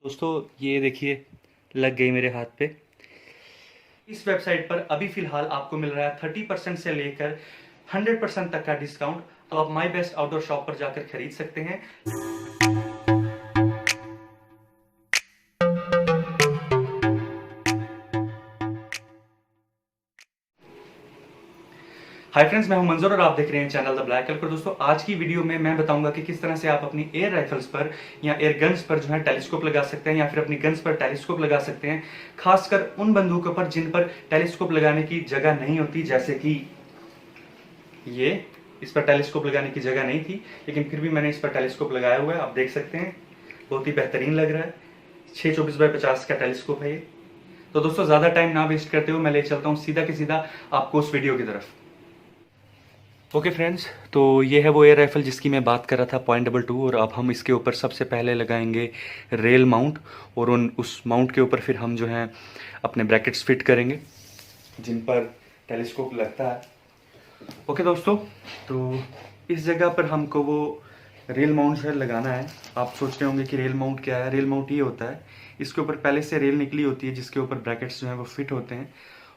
दोस्तों ये देखिए लग गई मेरे हाथ पे। इस वेबसाइट पर अभी फिलहाल आपको मिल रहा है 30% से लेकर 100% तक का डिस्काउंट। तो आप माई बेस्ट आउटडोर शॉप पर जाकर खरीद सकते हैं। हाय फ्रेंड्स, मैं हूं मंजूर और आप देख रहे हैं चैनल द ब्लैक कलर। दोस्तों आज की वीडियो में मैं बताऊंगा कि किस तरह से आप अपनी एयर राइफल्स पर या एयर गन्स पर जो है टेलीस्कोप लगा सकते हैं या फिर अपनी गन्स पर टेलीस्कोप लगा सकते हैं, खासकर उन बंदूकों पर जिन पर टेलीस्कोप लगाने की जगह नहीं होती। जैसे कि ये इस पर टेलीस्कोप लगाने की जगह नहीं थी, लेकिन फिर भी मैंने इस पर टेलीस्कोप लगाया हुआ है। आप देख सकते हैं बहुत ही बेहतरीन लग रहा है। 624x50 का टेलीस्कोप है ये। तो दोस्तों ज्यादा टाइम ना वेस्ट करते हुए मैं ले चलता हूँ सीधा के सीधा आपको उस वीडियो की तरफ। ओके फ्रेंड्स, तो ये है वो एयर राइफल जिसकी मैं बात कर रहा था, .22। और अब हम इसके ऊपर सबसे पहले लगाएंगे रेल माउंट, और उस माउंट के ऊपर फिर हम जो है अपने ब्रैकेट्स फिट करेंगे जिन पर टेलीस्कोप लगता है। ओके दोस्तों, तो इस जगह पर हमको वो रेल माउंट जो है लगाना है। आप सोच रहे होंगे कि रेल माउंट क्या है। रेल माउंट ये होता है, इसके ऊपर पहले से रेल निकली होती है जिसके ऊपर ब्रैकेट्स जो है वो फिट होते हैं।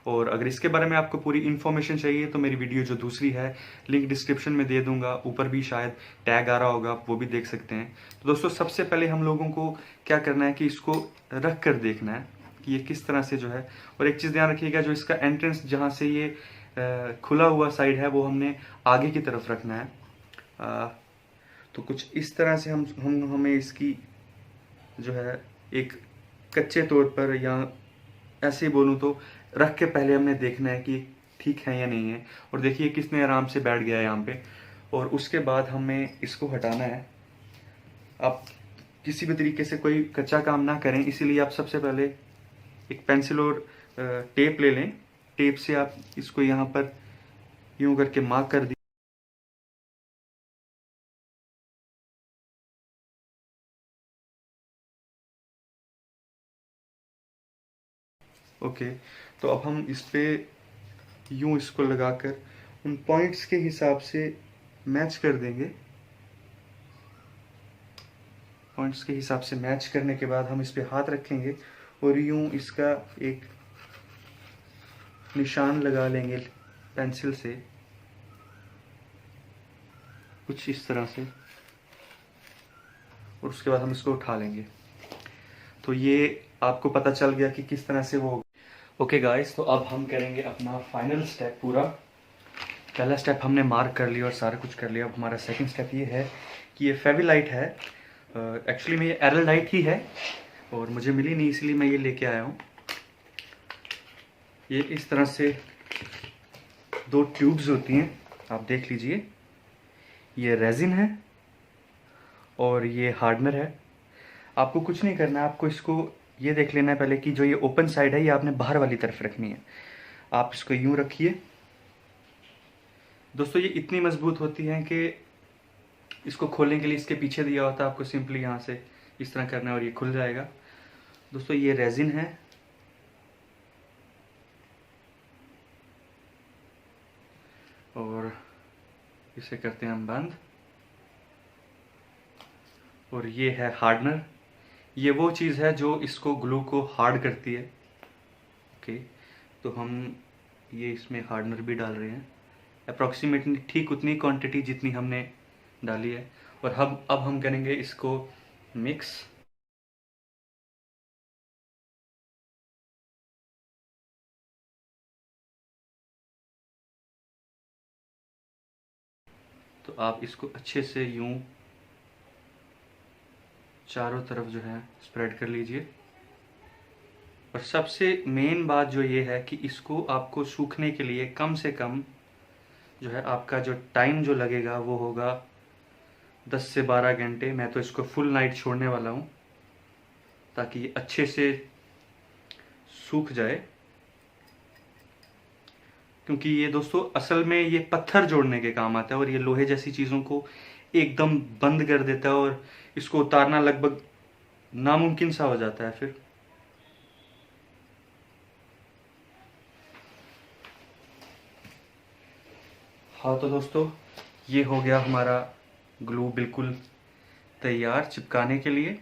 और अगर इसके बारे में आपको पूरी इन्फॉर्मेशन चाहिए तो मेरी वीडियो जो दूसरी है लिंक डिस्क्रिप्शन में दे दूंगा, ऊपर भी शायद टैग आ रहा होगा, आप वो भी देख सकते हैं। तो दोस्तों सबसे पहले हम लोगों को क्या करना है कि इसको रख कर देखना है कि ये किस तरह से जो है। और एक चीज़ ध्यान रखिएगा, जो इसका एंट्रेंस जहाँ से ये खुला हुआ साइड है वो हमने आगे की तरफ रखना है। तो कुछ इस तरह से हमें इसकी जो है एक कच्चे तौर पर, या ऐसे ही बोलूँ तो रख के पहले हमने देखना है कि ठीक है या नहीं है। और देखिए किसने आराम से बैठ गया है यहाँ पे। और उसके बाद हमें इसको हटाना है। आप किसी भी तरीके से कोई कच्चा काम ना करें, इसीलिए आप सबसे पहले एक पेंसिल और टेप ले लें। टेप से आप इसको यहाँ पर यूं करके मार्क कर दी। ओके, तो अब हम इस पे यूं इसको लगाकर उन पॉइंट्स के हिसाब से मैच कर देंगे। पॉइंट्स के हिसाब से मैच करने के बाद हम इस पे हाथ रखेंगे और यूं इसका एक निशान लगा लेंगे पेंसिल से, कुछ इस तरह से। और उसके बाद हम इसको उठा लेंगे। तो ये आपको पता चल गया कि किस तरह से वो। ओके गाइस, तो अब हम करेंगे अपना फाइनल स्टेप पूरा। पहला स्टेप हमने मार्क कर लिया और सारा कुछ कर लिया। अब हमारा सेकंड स्टेप ये है कि ये फेविलाइट है। एक्चुअली में ये एरलडाइट ही है और मुझे मिली नहीं, इसलिए मैं ये लेके आया हूँ। ये इस तरह से 2 ट्यूब्स होती हैं, आप देख लीजिए। ये रेजिन है और ये हार्डनर है। आपको कुछ नहीं करना है, आपको इसको ये देख लेना है पहले कि जो ये ओपन साइड है ये आपने बाहर वाली तरफ रखनी है। आप इसको यूं रखिए। दोस्तों ये इतनी मजबूत होती है कि इसको खोलने के लिए इसके पीछे दिया होता है, आपको सिंपली यहाँ से इस तरह करना है और ये खुल जाएगा। दोस्तों ये रेजिन है और इसे करते हैं हम बंद। और ये है हार्डनर। ये वो चीज़ है जो इसको ग्लू को हार्ड करती है। ओके, तो हम ये इसमें हार्डनर भी डाल रहे हैं, अप्रॉक्सीमेटली ठीक उतनी क्वांटिटी जितनी हमने डाली है। और अब हम करेंगे इसको मिक्स। तो आप इसको अच्छे से यूं चारों तरफ जो है स्प्रेड कर लीजिए। और सबसे मेन बात जो ये है कि इसको आपको सूखने के लिए कम से कम जो है आपका जो टाइम जो लगेगा वो होगा 10 से 12 घंटे। मैं तो इसको फुल नाइट छोड़ने वाला हूँ ताकि ये अच्छे से सूख जाए। क्योंकि ये दोस्तों असल में ये पत्थर जोड़ने के काम आता है और ये लोहे जैसी चीज़ों को एकदम बंद कर देता है और इसको उतारना लगभग नामुमकिन सा हो जाता है फिर। हाँ तो दोस्तों ये हो गया हमारा ग्लू बिल्कुल तैयार चिपकाने के लिए।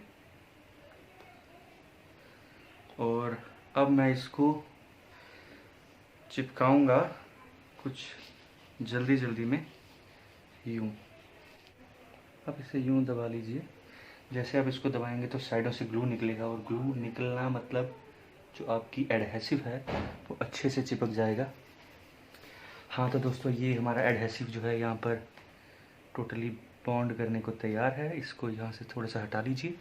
और अब मैं इसको चिपकाऊंगा कुछ जल्दी जल्दी में यूँ। अब इसे यूँ दबा लीजिए। जैसे आप इसको दबाएंगे तो साइडों से ग्लू निकलेगा, और ग्लू निकलना मतलब जो आपकी एडहेसिव है वो अच्छे से चिपक जाएगा। हाँ तो दोस्तों, ये हमारा एडहेसिव जो है यहाँ पर टोटली बॉन्ड करने को तैयार है। इसको यहाँ से थोड़ा सा हटा लीजिए,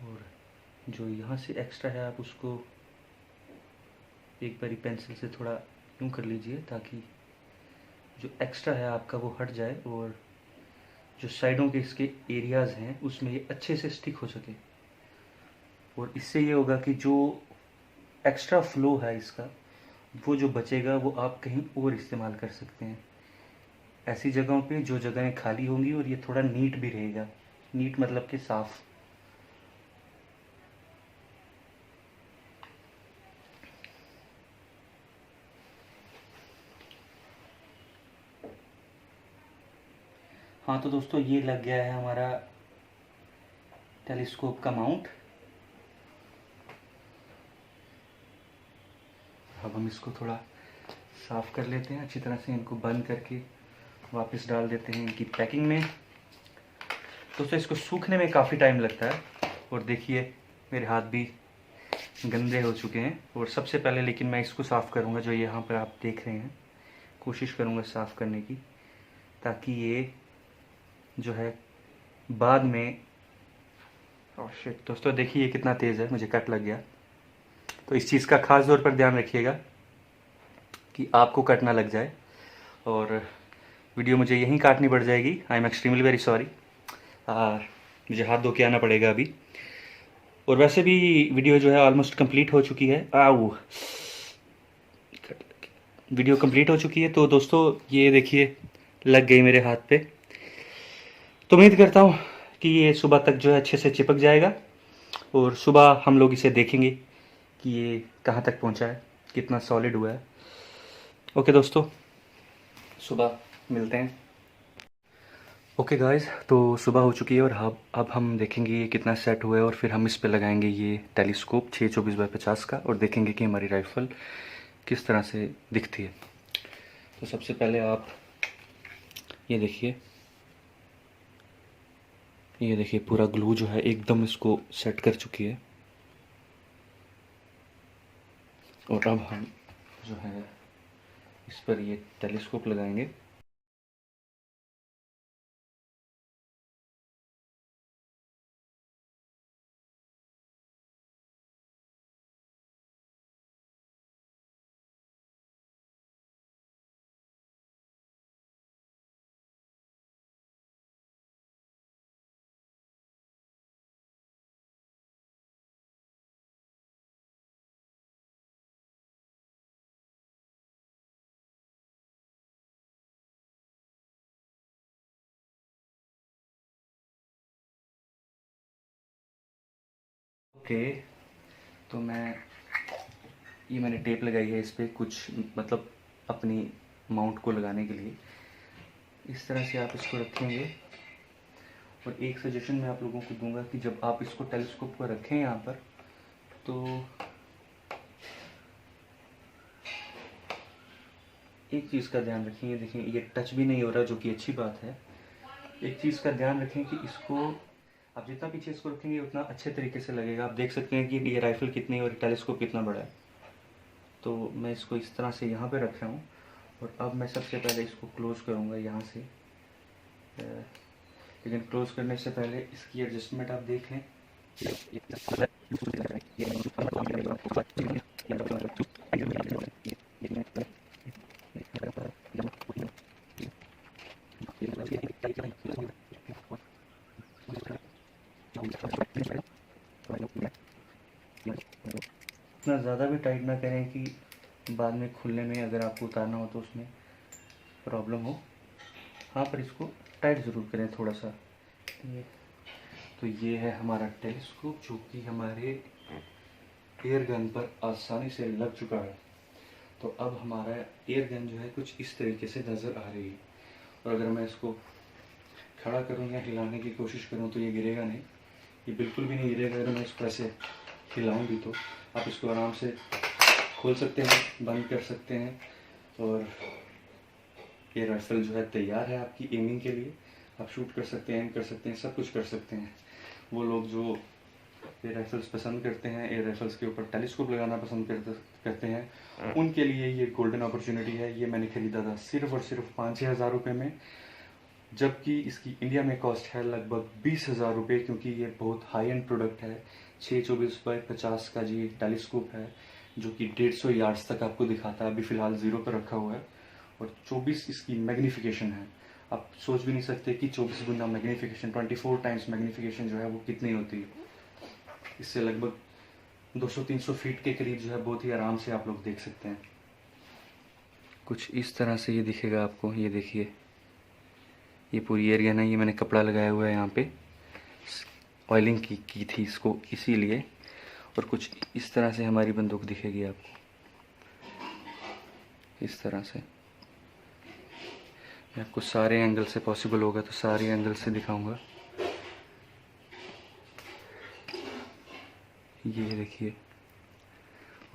और जो यहाँ से एक्स्ट्रा है आप उसको एक बारी पेंसिल से थोड़ा यूँ कर लीजिए, ताकि जो एक्स्ट्रा है आपका वो हट जाए, और जो साइडों के इसके एरियाज़ हैं उसमें ये अच्छे से स्टिक हो सके। और इससे ये होगा कि जो एक्स्ट्रा फ्लो है इसका, वो जो बचेगा वो आप कहीं और इस्तेमाल कर सकते हैं, ऐसी जगहों पे जो जगहें खाली होंगी, और ये थोड़ा नीट भी रहेगा। नीट मतलब कि साफ़। हाँ तो दोस्तों, ये लग गया है हमारा टेलीस्कोप का माउंट। अब हम इसको थोड़ा साफ़ कर लेते हैं अच्छी तरह से, इनको बंद करके वापस डाल देते हैं इनकी पैकिंग में। दोस्तों, इसको सूखने में काफ़ी टाइम लगता है, और देखिए मेरे हाथ भी गंदे हो चुके हैं। और सबसे पहले लेकिन मैं इसको साफ़ करूँगा, जो यहाँ पर आप देख रहे हैं, कोशिश करूँगा साफ़ करने की, ताकि ये जो है बाद में। ओह शिट दोस्तों, देखिए ये कितना तेज़ है, मुझे कट लग गया। तो इस चीज़ का ख़ास तौर पर ध्यान रखिएगा कि आपको कट ना लग जाए, और वीडियो मुझे यहीं काटनी पड़ जाएगी। I am extremely very sorry. मुझे हाथ धो के आना पड़ेगा अभी। और वैसे भी वीडियो जो है ऑलमोस्ट कंप्लीट हो चुकी है। वीडियो कंप्लीट हो चुकी है। तो दोस्तों, ये देखिए लग गई मेरे हाथ पे। तो उम्मीद करता हूँ कि ये सुबह तक जो है अच्छे से चिपक जाएगा, और सुबह हम लोग इसे देखेंगे कि ये कहाँ तक पहुँचा है, कितना सॉलिड हुआ है। ओके दोस्तों, सुबह मिलते हैं। ओके गाइस, तो सुबह हो चुकी है, और अब हम देखेंगे ये कितना सेट हुआ है, और फिर हम इस पे लगाएंगे ये टेलीस्कोप 624x50 का, और देखेंगे कि हमारी राइफ़ल किस तरह से दिखती है। तो सबसे पहले आप ये देखिए पूरा ग्लू जो है एकदम इसको सेट कर चुकी है। और अब हम जो है इस पर ये टेलीस्कोप लगाएंगे। ओके, तो ये मैंने टेप लगाई है इस पर, कुछ मतलब अपनी माउंट को लगाने के लिए। इस तरह से आप इसको रखेंगे। और एक सजेशन मैं आप लोगों को दूंगा कि जब आप इसको टेलीस्कोप पर रखें यहाँ पर, तो एक चीज़ का ध्यान रखें। ये देखिए ये टच भी नहीं हो रहा, जो कि अच्छी बात है। एक चीज़ का ध्यान रखें कि इसको आप जितना पीछे इसको रखेंगे उतना अच्छे तरीके से लगेगा। आप देख सकते हैं कि ये राइफ़ल कितनी और टेलीस्कोप कितना बड़ा है। तो मैं इसको इस तरह से यहाँ पे रखा हूँ, और अब मैं सबसे पहले इसको क्लोज़ करूँगा यहाँ से। लेकिन क्लोज़ करने से पहले इसकी एडजस्टमेंट आप देख लें। इतना ज़्यादा भी टाइट ना करें कि बाद में खुलने में अगर आपको उतारना हो तो उसमें प्रॉब्लम हो। हाँ, पर इसको टाइट ज़रूर करें थोड़ा सा। तो ये है हमारा टेलीस्कोप, जो कि हमारे एयर गन पर आसानी से लग चुका है। तो अब हमारा एयर गन जो है कुछ इस तरीके से नज़र आ रही है। और अगर मैं इसको खड़ा करूँ या हिलाने की कोशिश करूँ तो ये गिरेगा नहीं, ये बिल्कुल भी नहीं गिरेगा अगर मैं इसको ऐसे हिलाऊं भी तो आप इसको आराम से खोल सकते हैं, बंद कर सकते हैं और ये राइफल जो है तैयार है आपकी एमिंग के लिए। आप शूट कर सकते हैं, एम कर सकते हैं, सब कुछ कर सकते हैं। वो लोग जो एयर राइफल्स पसंद करते हैं, एयर राइफल्स के ऊपर टेलीस्कोप लगाना पसंद करते हैं, उनके लिए ये गोल्डन अपॉर्चुनिटी है। ये मैंने खरीदा था सिर्फ और सिर्फ 5-6 हज़ार रुपये में, जबकि इसकी इंडिया में कॉस्ट है लगभग 20,000 रुपये, क्योंकि ये बहुत हाई एंड प्रोडक्ट है। 624x50 का जी टेलीस्कोप है जो कि 150 यार्ड्स तक आपको दिखाता है। अभी फ़िलहाल 0 पर रखा हुआ है और 24 इसकी मैग्नीफिकेशन है। आप सोच भी नहीं सकते कि 24 गुना मैग्नीफिकेशन, 24 टाइम्स मैग्नीफिकेशन जो है वो कितनी होती है। इससे लगभग 200-300 फीट के करीब जो है बहुत ही आराम से आप लोग देख सकते हैं। कुछ इस तरह से ये दिखेगा आपको। ये देखिए, ये पूरी एरिया ना, ये मैंने कपड़ा लगाया हुआ है यहाँ पे, ऑयलिंग की थी इसको इसीलिए। और कुछ इस तरह से हमारी बंदूक दिखेगी आपको, इस तरह से। मैं आपको सारे एंगल से पॉसिबल होगा तो सारे एंगल से दिखाऊंगा। ये देखिए,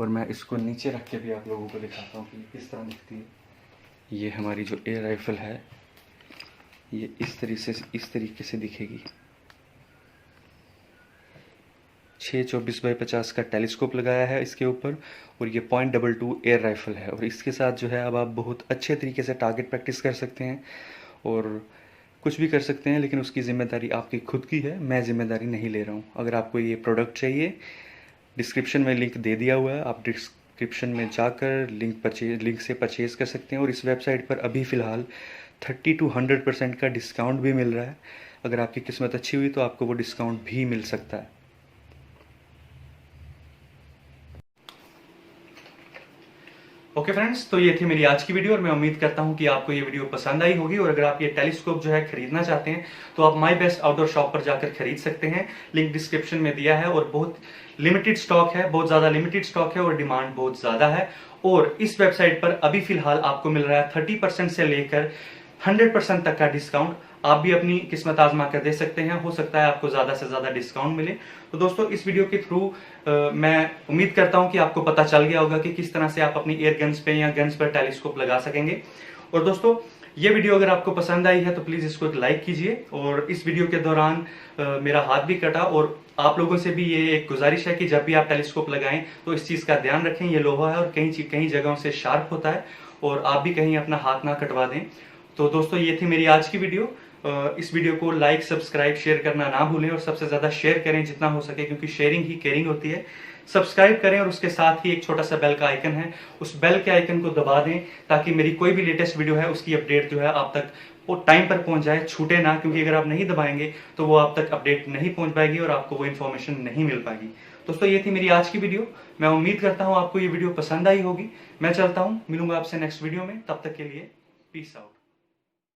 और मैं इसको नीचे रख के भी आप लोगों को दिखाता हूँ कि किस तरह दिखती है। ये हमारी जो एयर राइफल है ये इस तरीके से दिखेगी। 624x50 का टेलीस्कोप लगाया है इसके ऊपर और ये .22 एयर राइफल है। और इसके साथ जो है अब आप बहुत अच्छे तरीके से टारगेट प्रैक्टिस कर सकते हैं और कुछ भी कर सकते हैं, लेकिन उसकी ज़िम्मेदारी आपकी खुद की है। मैं ज़िम्मेदारी नहीं ले रहा हूँ। अगर आपको ये प्रोडक्ट चाहिए, डिस्क्रिप्शन में लिंक दे दिया हुआ है, आप डिस्क्रिप्शन में जाकर लिंक से परचेज़ कर सकते हैं। और इस वेबसाइट पर अभी फ़िलहाल 30 to 100% का डिस्काउंट भी मिल रहा है। अगर आपकी किस्मत अच्छी हुई तो आपको वो डिस्काउंट भी मिल सकता है। ओके फ्रेंड्स, तो ये थी मेरी आज की वीडियो और मैं उम्मीद करता हूं कि आपको ये वीडियो पसंद आई होगी। और अगर आप ये टेलीस्कोप जो है खरीदना चाहते हैं तो आप माई बेस्ट आउटडोर शॉप पर जाकर खरीद सकते हैं। लिंक डिस्क्रिप्शन में दिया है और बहुत लिमिटेड स्टॉक है, बहुत ज्यादा लिमिटेड स्टॉक है और डिमांड बहुत ज्यादा है। और इस वेबसाइट पर अभी फिलहाल आपको मिल रहा है 30% से लेकर 100% तक का डिस्काउंट। आप भी अपनी किस्मत आजमा कर दे सकते हैं, हो सकता है आपको ज्यादा से ज्यादा डिस्काउंट मिले। तो दोस्तों, इस वीडियो के थ्रू मैं उम्मीद करता हूं कि आपको पता चल गया होगा कि किस तरह से आप अपनी एयर गन्स पे या गन्स पर टेलीस्कोप लगा सकेंगे। और दोस्तों, ये वीडियो अगर आपको पसंद आई है तो प्लीज इसको एक लाइक कीजिए। और इस वीडियो के दौरान मेरा हाथ भी कटा और आप लोगों से भी ये एक गुजारिश है कि जब भी आप टेलीस्कोप लगाएं तो इस चीज का ध्यान रखें। ये लोहा है और कई जगहों से शार्प होता है और आप भी कहीं अपना हाथ ना कटवा दें। तो दोस्तों, ये थी मेरी आज की वीडियो। इस वीडियो को लाइक, सब्सक्राइब, शेयर करना ना भूलें और सबसे ज्यादा शेयर करें जितना हो सके, क्योंकि शेयरिंग ही केयरिंग होती है। सब्सक्राइब करें और उसके साथ ही एक छोटा सा बेल का आइकन है, उस बेल के आइकन को दबा दें ताकि मेरी कोई भी लेटेस्ट वीडियो है उसकी अपडेट जो है आप तक वो टाइम पर पहुंच जाए, छूटे ना। क्योंकि अगर आप नहीं दबाएंगे तो वो आप तक अपडेट नहीं पहुंच पाएगी और आपको वो इन्फॉर्मेशन नहीं मिल पाएगी। दोस्तों, ये थी मेरी आज की वीडियो। मैं उम्मीद करता हूं आपको ये वीडियो पसंद आई होगी। मैं चलता हूं, मिलूंगा आपसे नेक्स्ट वीडियो में। तब तक के लिए पीस आउट।